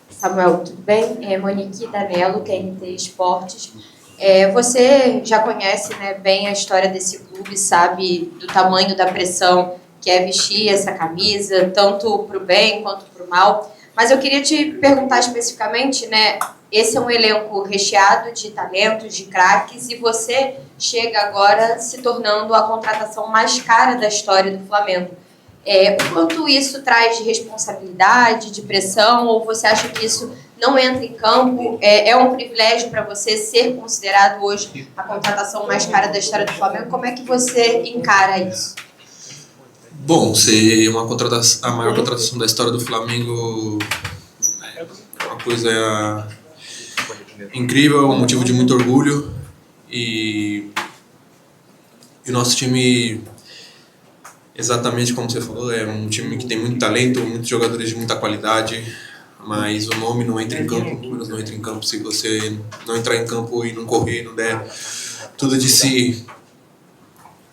Samuel, tudo bem? Monique Danello, TNT Esportes. Você já conhece, né, bem a história desse clube, sabe do tamanho da pressão que é vestir essa camisa, tanto para o bem quanto para o mal. Mas eu queria te perguntar especificamente, né, esse é um elenco recheado de talentos, de craques, e você chega agora se tornando a contratação mais cara da história do Flamengo. O quanto isso traz de responsabilidade, de pressão, ou você acha que isso não entra em campo? É um privilégio para você ser considerado hoje a contratação mais cara da história do Flamengo? Como é que você encara isso? Bom, ser a maior contratação da história do Flamengo é uma coisa incrível, um motivo de muito orgulho. E o nosso time, exatamente como você falou, é um time que tem muito talento, muitos jogadores de muita qualidade, mas o nome não entra em campo, o números não entra em campo se você não entrar em campo e não correr, não der tudo de si,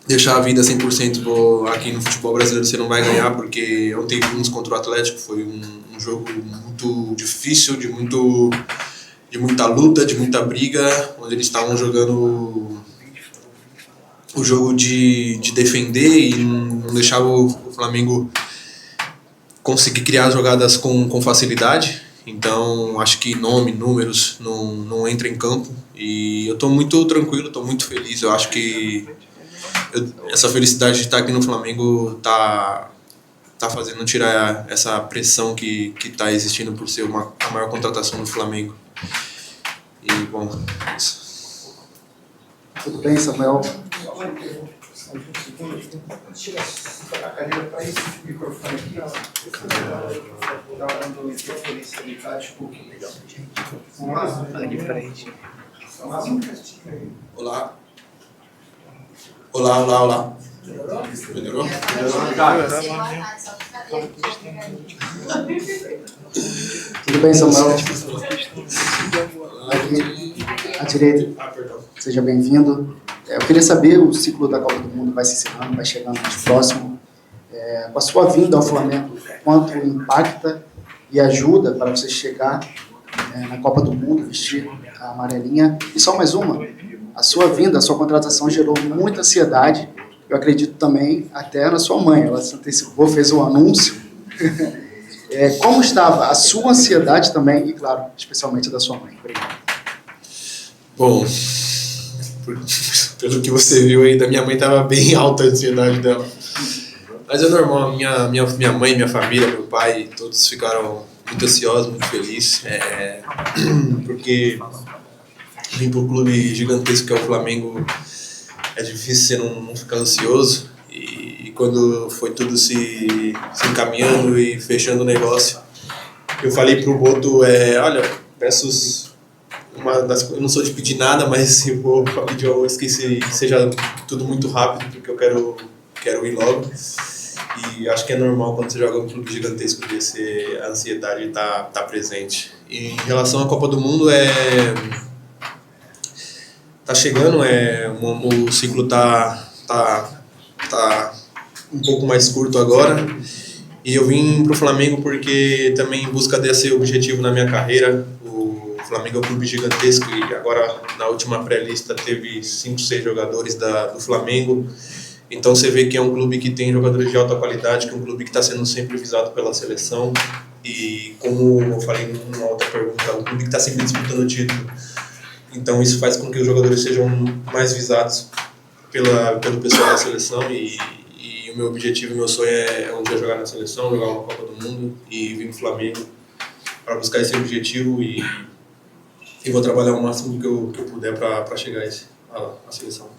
deixar a vida 100% aqui no futebol brasileiro, você não vai ganhar, porque ontem vimos contra o Atlético, foi um jogo muito difícil, de muita luta, de muita briga, onde eles estavam jogando o jogo de defender e não deixava o Flamengo conseguir criar jogadas com facilidade. Então acho que nome, números não entra em campo, e eu estou muito tranquilo, estou muito feliz. Eu acho que essa felicidade de estar aqui no Flamengo tá fazendo tirar essa pressão que está existindo por ser a maior contratação do Flamengo. E, bom, é isso. Tudo bem, Samuel? Tira a cadeira para esse microfone aqui, ó. Tá dando interferência ali, tá? Desculpa. Vamos lá? De frente. Olá. Olá. Melhorou? Tudo bem, Samuel? Aqui à direita. Seja bem-vindo. Eu queria saber, o ciclo da Copa do Mundo vai se encerrando, vai chegando mais próximo. Com a sua vinda ao Flamengo, quanto impacta e ajuda para você chegar na Copa do Mundo, vestir a amarelinha? E só mais uma, a sua vinda, a sua contratação gerou muita ansiedade, eu acredito também até na sua mãe, ela se antecipou, fez um anúncio. Como estava a sua ansiedade também, e claro, especialmente da sua mãe? Obrigado. Bom, pelo que você viu aí, da minha mãe estava bem alta a ansiedade dela. Mas é normal, minha mãe, minha família, meu pai, todos ficaram muito ansiosos, muito felizes, porque vir para um clube gigantesco que é o Flamengo é difícil você não ficar ansioso. E quando foi tudo se encaminhando e fechando o negócio, eu falei pro Boto, olha, peço eu não sou de pedir nada, mas eu vou pedir ao esqueci que seja tudo muito rápido, porque eu quero ir logo. E acho que é normal quando você joga um clube gigantesco desse, a ansiedade tá presente. E em relação à Copa do Mundo, tá chegando, o ciclo tá um pouco mais curto agora, e eu vim pro Flamengo porque também em busca desse objetivo na minha carreira. O Flamengo é um clube gigantesco e agora na última pré-lista teve 5, 6 jogadores do Flamengo, então você vê que é um clube que tem jogadores de alta qualidade, que é um clube que está sendo sempre visado pela seleção, e como eu falei numa outra pergunta, é um clube que está sempre disputando o título. Então isso faz com que os jogadores sejam mais visados pelo pessoal da seleção, e o meu objetivo, meu sonho é um dia jogar na seleção, jogar uma Copa do Mundo e vir no Flamengo para buscar esse objetivo, e vou trabalhar o máximo que eu puder para chegar à seleção.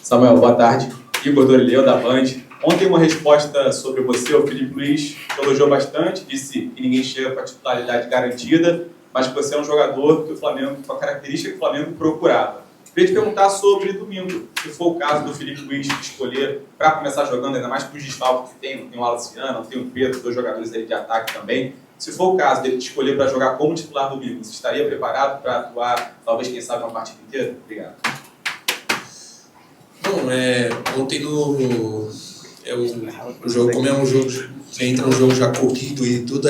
Samuel, boa tarde. Igor Dorileu, da Band. Ontem uma resposta sobre você, o Felipe Luiz elogiou bastante, disse que ninguém chega com a titularidade garantida, mas que você é um jogador que o Flamengo, com a característica que o Flamengo procurava. Queria te perguntar sobre domingo, se for o caso do Felipe Luiz escolher para começar jogando, ainda mais com os desfalques que tem, não tem o Alciano, não tem o Pedro, 2 jogadores aí de ataque também. Se for o caso dele te escolher para jogar como titular domingo, você estaria preparado para atuar, talvez, quem sabe, uma partida inteira? Obrigado. Bom, ontem o jogo, como é um jogo você entra no jogo já corrido e tudo,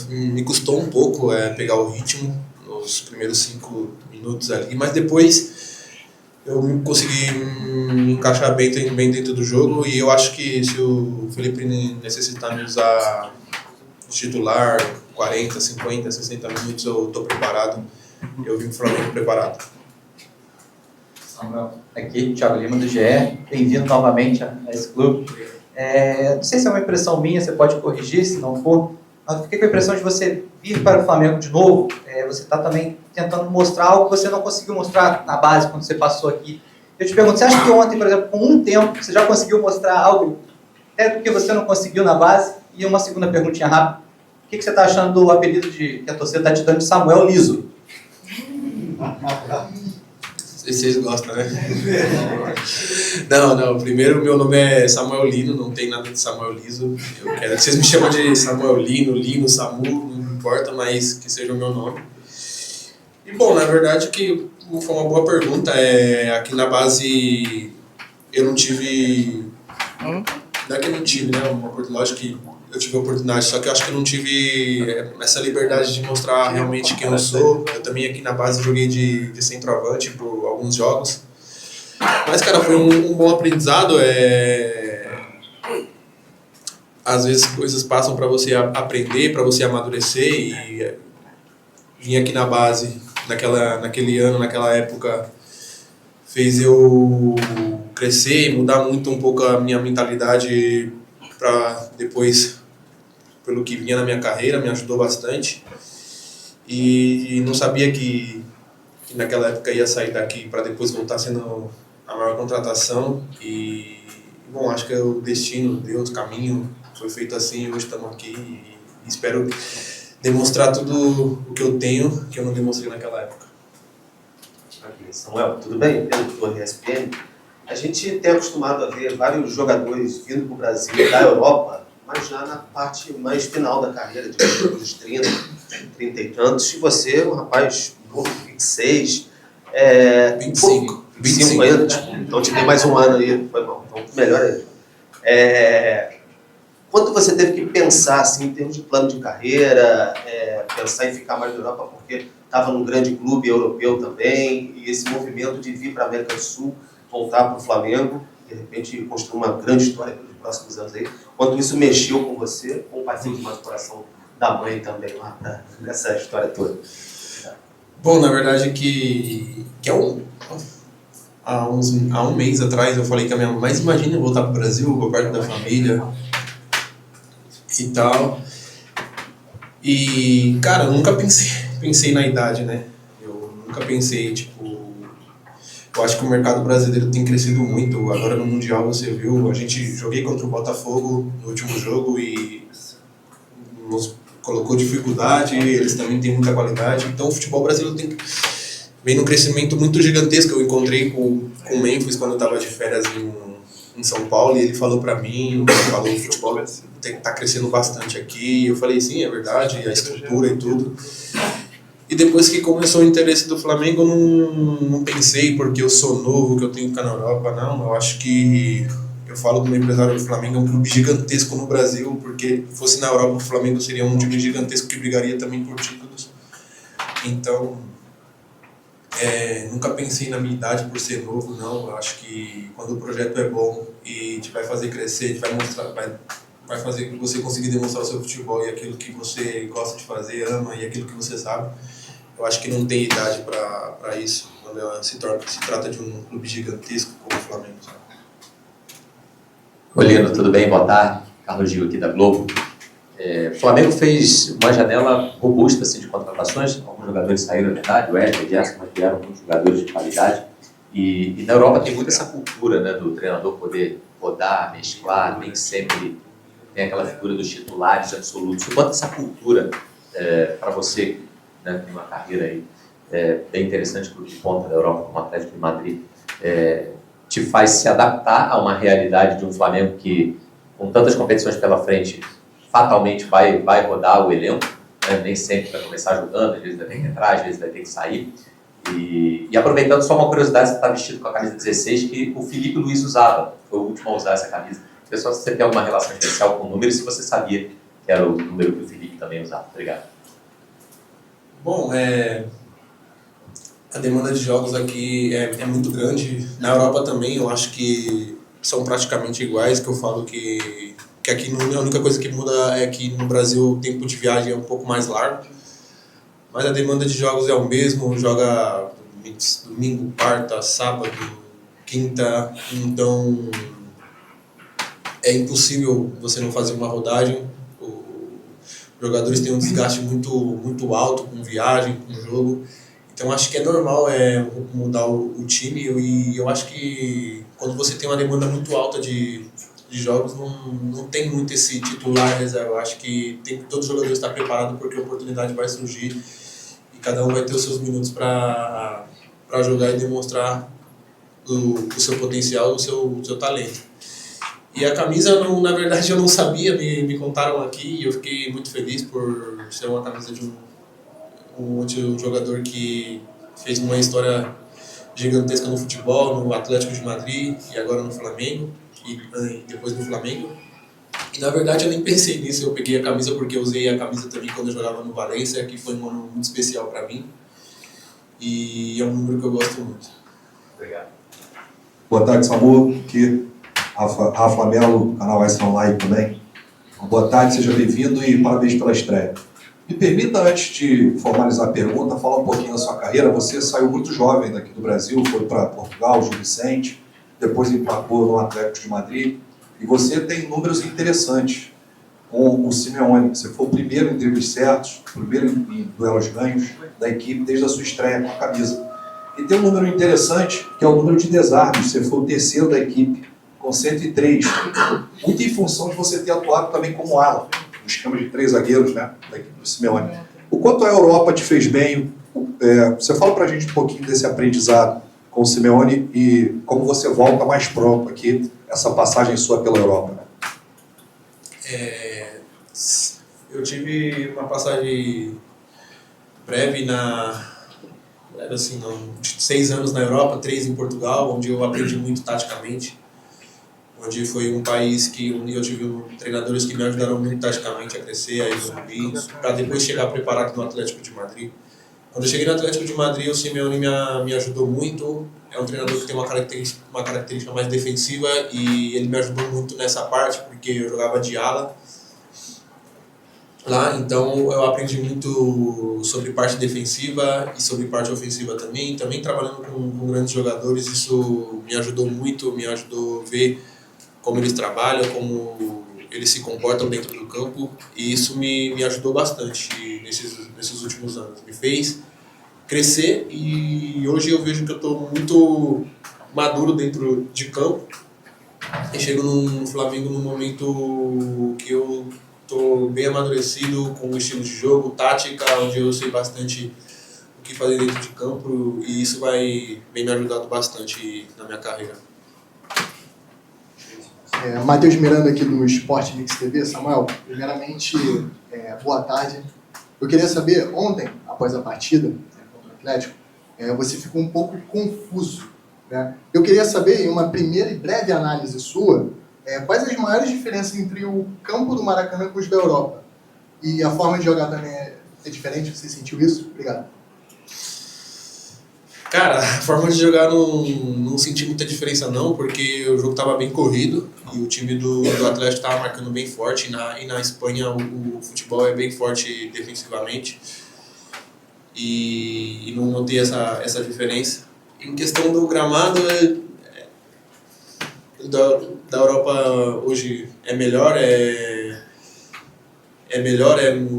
me custou um pouco pegar o ritmo nos primeiros 5 minutos ali, mas depois eu consegui me encaixar bem dentro do jogo, e eu acho que se o Felipe necessitar me usar titular 40, 50, 60 minutos, eu estou preparado. Eu vim para o Flamengo preparado. Samuel, aqui, Thiago Lima do GE, bem-vindo novamente a esse clube. Não sei se é uma impressão minha, você pode corrigir se não for, mas eu fiquei com a impressão de você vir para o Flamengo de novo, você está também tentando mostrar algo que você não conseguiu mostrar na base quando você passou aqui. Eu te pergunto, você acha que ontem, por exemplo, com um tempo, você já conseguiu mostrar algo até do que você não conseguiu na base? E uma segunda perguntinha rápida, o que você está achando do apelido que a torcida está te dando de Samuel Liso? Vocês gostam, né? Não. Primeiro, meu nome é Samuel Lino, não tem nada de Samuel Liso. Eu quero que vocês me chamam de Samuel Lino, Samu, não importa, mas que seja o meu nome. E, bom, na verdade, que foi uma boa pergunta. Aqui na base, eu não tive... Não é que eu não tive, né? Lógico que eu tive a oportunidade, só que eu acho que eu não tive essa liberdade de mostrar realmente quem eu sou. Eu também aqui na base joguei de centroavante por alguns jogos. Mas, cara, foi um bom aprendizado. Às vezes coisas passam para você aprender, para você amadurecer, e vim aqui na base naquele ano, naquela época, fez eu crescer e mudar muito um pouco a minha mentalidade para depois, pelo que vinha na minha carreira, me ajudou bastante. E não sabia que naquela época ia sair daqui para depois voltar sendo a maior contratação. E, bom, acho que é o destino, Deus, o caminho, foi feito assim, hoje estamos aqui e espero demonstrar tudo o que eu tenho, que eu não demonstrei naquela época. Samuel, tudo bem? Pedro Torre, ESPN. A gente tem acostumado a ver vários jogadores vindo para o Brasil da Europa, mas já na parte mais final da carreira, dos 30 e tantos. E você, um rapaz novo, 26, 25 anos, então te dei mais um ano aí, foi bom, então melhor aí. Quanto você teve que pensar assim, em termos de plano de carreira, pensar em ficar mais na Europa, porque estava num grande clube europeu também, e esse movimento de vir para a América do Sul, voltar para o Flamengo, de repente construir uma grande história pelos próximos anos aí. Quanto isso mexeu com você, com o passinho de mais coração da mãe também lá, nessa história toda? Bom, na verdade há um mês atrás eu falei com a minha mãe, mas imagina eu voltar para o Brasil, vou perto da família e tal. E, cara, eu nunca pensei na idade, né? Eu nunca pensei, eu acho que o mercado brasileiro tem crescido muito. Agora no Mundial você viu, joguei contra o Botafogo no último jogo e nos colocou dificuldade, eles também têm muita qualidade. Então o futebol brasileiro vem num crescimento muito gigantesco. Eu encontrei com o Memphis quando eu estava de férias em São Paulo, e ele falou para mim, falou, o futebol tá crescendo bastante aqui. E eu falei, sim, é verdade, a estrutura e tudo. E depois que começou o interesse do Flamengo, eu não pensei porque eu sou novo, que eu tenho que ficar na Europa, não. Eu acho que, eu falo como empresário do Flamengo, é um clube gigantesco no Brasil, porque fosse na Europa o Flamengo seria um time gigantesco que brigaria também por títulos. Então, nunca pensei na minha idade por ser novo, não. Eu acho que quando o projeto é bom e te vai fazer crescer, te vai mostrar, vai fazer que você consiga demonstrar o seu futebol e aquilo que você gosta de fazer, ama, e aquilo que você sabe. Eu acho que não tem idade para isso, quando se trata de um clube gigantesco como o Flamengo. Oi, Lino, tudo bem? Boa tarde. Carlos Gil aqui da Globo. O Flamengo fez uma janela robusta assim, de contratações. Alguns jogadores saíram, é verdade, o Wesley, o Gerson, mas vieram muitos jogadores de qualidade. E na Europa tem muito essa cultura, né, do treinador poder rodar, mesclar, nem sempre tem aquela figura dos titulares absolutos. Quanto essa cultura para você, né, tem uma carreira aí bem interessante, clube de ponta da Europa, como o Atlético de Madrid, te faz se adaptar a uma realidade de um Flamengo que, com tantas competições pela frente, fatalmente vai rodar o elenco, né? Nem sempre vai começar jogando, às vezes vai ter que entrar, às vezes vai ter que sair. E aproveitando só uma curiosidade, você está vestido com a camisa 16 que o Felipe Luiz usava, foi o último a usar essa camisa. Pessoal, se você tem alguma relação especial com o número, se você sabia que era o número que o Felipe também usava. Obrigado. Bom, a demanda de jogos aqui é muito grande. Na Europa também, eu acho que são praticamente iguais, que eu falo que aqui a única coisa que muda é que no Brasil o tempo de viagem é um pouco mais largo, mas a demanda de jogos é o mesmo, joga domingo, quarta, sábado, quinta, então é impossível você não fazer uma rodagem. Os jogadores têm um desgaste muito alto com viagem, com jogo. Então acho que é normal mudar o time, e eu acho que quando você tem uma demanda muito alta de jogos, não tem muito esse titular reserva. Eu acho que todo jogador está preparado porque a oportunidade vai surgir e cada um vai ter os seus minutos para jogar e demonstrar o seu potencial, o seu talento. E a camisa, na verdade, eu não sabia, me contaram aqui e eu fiquei muito feliz por ser uma camisa de um jogador que fez uma história gigantesca no futebol, no Atlético de Madrid e agora no Flamengo, e depois no Flamengo. E na verdade eu nem pensei nisso, eu peguei a camisa porque eu usei a camisa também quando eu jogava no Valência, que foi um ano muito especial para mim, e é um número que eu gosto muito. Obrigado. Boa tarde, Samu. Aqui, Rafa Melo, canal S Online também. Boa tarde, seja bem-vindo e parabéns pela estreia. Me permita, antes de formalizar a pergunta, falar um pouquinho da sua carreira. Você saiu muito jovem daqui do Brasil, foi para Portugal, Gil Vicente, depois emplacou no Atlético de Madrid, e você tem números interessantes com o Simeone. Você foi o primeiro em dribles certos, o primeiro em duelos ganhos da equipe desde a sua estreia com a camisa. E tem um número interessante, que é o número de desarmes. Você foi o terceiro da equipe, com 103, muito em função de você ter atuado também como ala, no esquema de 3 zagueiros, né, da equipe do Simeone. O quanto a Europa te fez bem? Você fala pra gente um pouquinho desse aprendizado com o Simeone e como você volta mais pronto aqui, essa passagem sua pela Europa. Eu tive uma passagem breve assim, 6 anos na Europa, 3 em Portugal, onde eu aprendi muito taticamente, onde foi um país que eu tive treinadores que me ajudaram muito taticamente a crescer, a evoluir, para depois chegar preparado no Atlético de Madrid. Quando eu cheguei no Atlético de Madrid, o Simeone me ajudou muito. É um treinador que tem uma característica mais defensiva e ele me ajudou muito nessa parte, porque eu jogava de ala lá, então eu aprendi muito sobre parte defensiva e sobre parte ofensiva também. Também trabalhando com grandes jogadores, isso me ajudou muito, me ajudou a ver como eles trabalham, como eles se comportam dentro do campo, e isso me ajudou bastante nesses últimos anos. Me fez crescer e hoje eu vejo que eu estou muito maduro dentro de campo e chego no Flamengo num momento que eu estou bem amadurecido com o estilo de jogo, tática, onde eu sei bastante o que fazer dentro de campo, e isso vem me ajudando bastante na minha carreira. Matheus Miranda aqui do Sport Mix TV. Samuel, primeiramente, boa tarde. Eu queria saber, ontem, após a partida contra o Atlético, você ficou um pouco confuso, né? Eu queria saber, em uma primeira e breve análise sua, quais as maiores diferenças entre o campo do Maracanã com os da Europa? E a forma de jogar também é diferente? Você sentiu isso? Obrigado. Cara, a forma de jogar não senti muita diferença não, porque o jogo estava bem corrido e o time do Atlético estava marcando bem forte, e na Espanha o futebol é bem forte defensivamente, e não notei essa diferença. Em questão do gramado, da Europa hoje é melhor,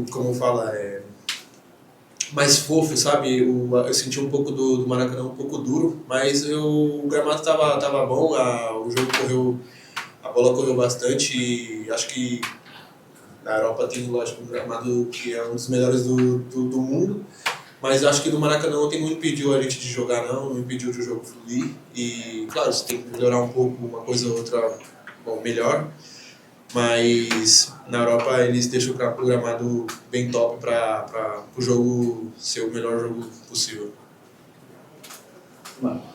como fala, mais fofo, sabe? Eu senti um pouco do Maracanã um pouco duro, mas o gramado tava bom, o jogo correu, a bola correu bastante, e acho que na Europa tem, lógico, um gramado que é um dos melhores do mundo, mas acho que no Maracanã ontem não impediu a gente de jogar não impediu de o jogo fluir, e claro, você tem que melhorar um pouco, uma coisa ou outra, melhor, mas na Europa eles deixam o gramado bem top para o jogo ser o melhor jogo possível.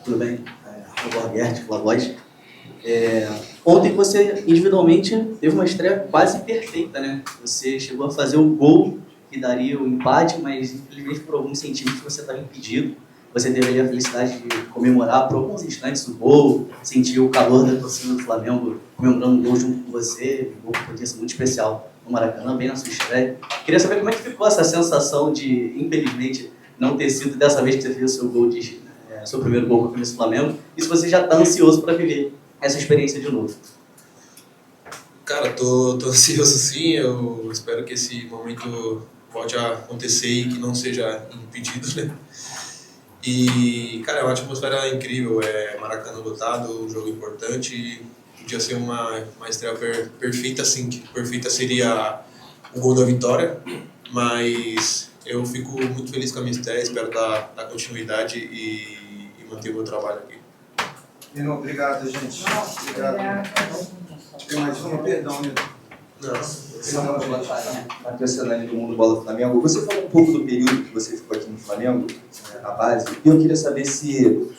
Tudo bem? Rafael Guerti, La Voz. Ontem você, individualmente, teve uma estreia quase perfeita, né? Você chegou a fazer o gol que daria o empate, mas infelizmente por alguns centímetros você estava impedido. Você teve ali a felicidade de comemorar por alguns instantes o gol, sentir o calor da torcida do Flamengo comemorando o gol junto com você, um gol que podia ser muito especial no Maracanã, bem na sua estreia. Queria saber como é que ficou essa sensação de, infelizmente, não ter sido dessa vez que você fez o seu gol seu primeiro gol com a camisa do Flamengo, e se você já está ansioso para viver essa experiência de novo. Cara, tô ansioso sim, eu espero que esse momento volte a acontecer e que não seja impedido, né? E, cara, é uma atmosfera incrível, Maracanã lotado, um jogo importante, podia ser uma estreia perfeita, assim, que perfeita seria o gol da vitória, mas eu fico muito feliz com a minha estreia, espero dar continuidade e manter o meu trabalho aqui. Nino, obrigado, gente. Obrigado. Tem mais uma? Perdão, Nino. Matheus Senani do Mundo Bola Flamengo. Você falou um pouco do período que você ficou aqui no Flamengo, na base, e eu queria saber se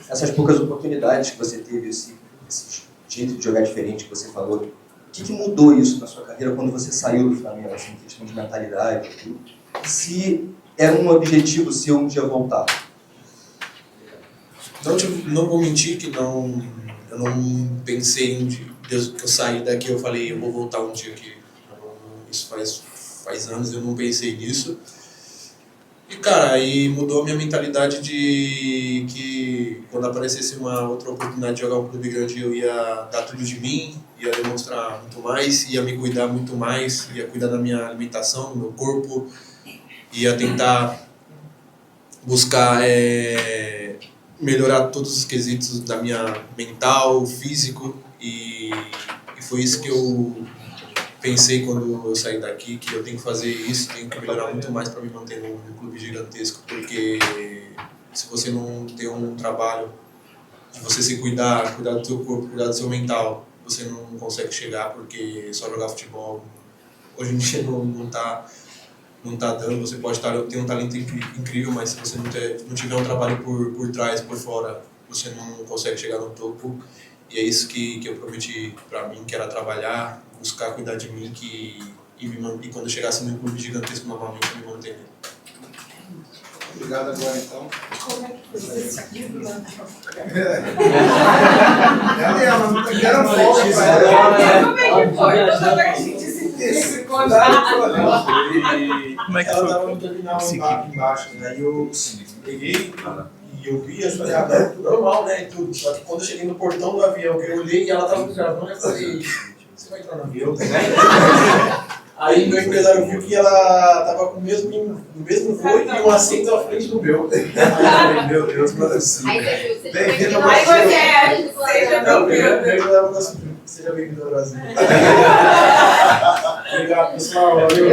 essas poucas oportunidades que você teve, esse jeito de jogar diferente que você falou, o que mudou isso na sua carreira quando você saiu do Flamengo, assim, questão de mentalidade, tudo? Se era um objetivo seu um dia voltar? Não vou mentir que eu não pensei em desde que eu saí daqui eu falei eu vou voltar um dia aqui. Isso faz anos eu não pensei nisso. E cara, aí mudou a minha mentalidade de que quando aparecesse uma outra oportunidade de jogar um clube grande eu ia dar tudo de mim, ia demonstrar muito mais, ia me cuidar muito mais, ia cuidar da minha alimentação, do meu corpo, ia tentar buscar melhorar todos os quesitos da minha mental, físico, e foi isso que eu pensei quando eu saí daqui, que eu tenho que fazer isso, tenho que melhorar muito mais para me manter num clube gigantesco, porque se você não tem um trabalho de você se cuidar do seu corpo, cuidar do seu mental, você não consegue chegar, porque só jogar futebol hoje em dia não tá dando. Você pode ter um talento incrível, mas se você não tiver um trabalho por trás, por fora, você não consegue chegar no topo. E é isso que eu prometi para mim, que era trabalhar, buscar cuidar de mim, e quando eu chegasse num clube gigantesco novamente, eu me manter nele. Obrigado agora, então. Como é que foi esse livro? Ela não tá querendo folga pra ela. Como é que foi? Toda vez que a gente se encontra. Como é que ela tava no terminal aqui embaixo, né? E eu peguei e eu vi a jogadora, tudo normal, né? E tudo. Só que quando eu cheguei no portão do avião, que eu olhei e ela tava no gravão, eu falei, você vai entrar no avião? Aí meu empresário viu que ela tava com o mesmo voo e um assento à frente do meu. Aí eu falei, meu Deus, mas assim. Bem-vindo ao Brasil. Seja bem-vindo ao Brasil. Obrigado, pessoal. Valeu.